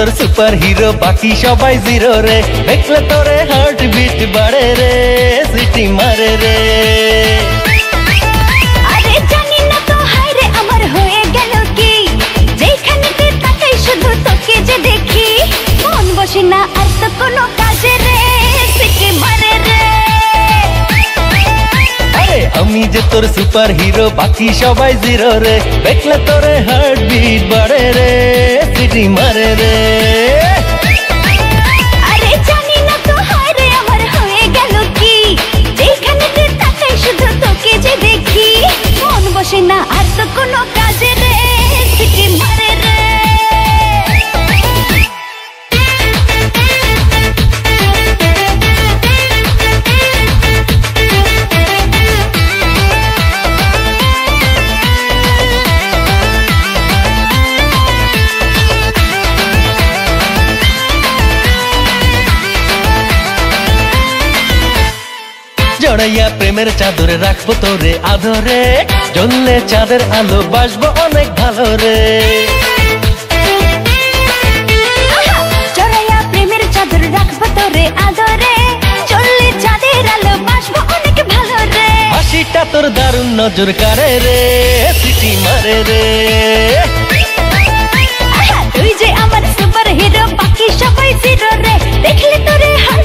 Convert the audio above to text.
তোর super hero বাকি সবাই জিরো রে দেখলে তোরে হার্ট বিট বাড়ে রে সিটি মারে রে আরে জানি না তো হায় রে আমার হয়ে গেল কি যেখানে তুই তাকাই শুধু তোকে যে দেখি মন বসে না আর তো কোনো কাজে রে সিটি মারে রে আরে আমি যে তোর সুপার হিরো বাকি সবাই জিরো রে দেখলে তোরে হার্ট বিট বাড়ে রে সিটি মারে রে আরে জানি না তো হায় রে আমার হয়ে গেল কি যেখানে তুই তাকাই শুধু তোকে যে দেখি মন বসে না আর তো কোনো কাজে রে সিটি মারে রে জড়াইয়া প্রেমের চাদরে রাখবো তোরে আদরে জ্বললে চাঁদের আলো বাসবো অনেক ভালো রে জড়াইয়া প্রেমের চাদর রাখবো তোরে আদরে চললে চাঁদের আলো বাসবো অনেক ভালো রে হাসিটা তোর দারুণ নজর কাড়ে রে সিটি মারে রে তুই যে আমার সুপার হিরো বাকি সবাই জিরো রে দেখলে তোরে হার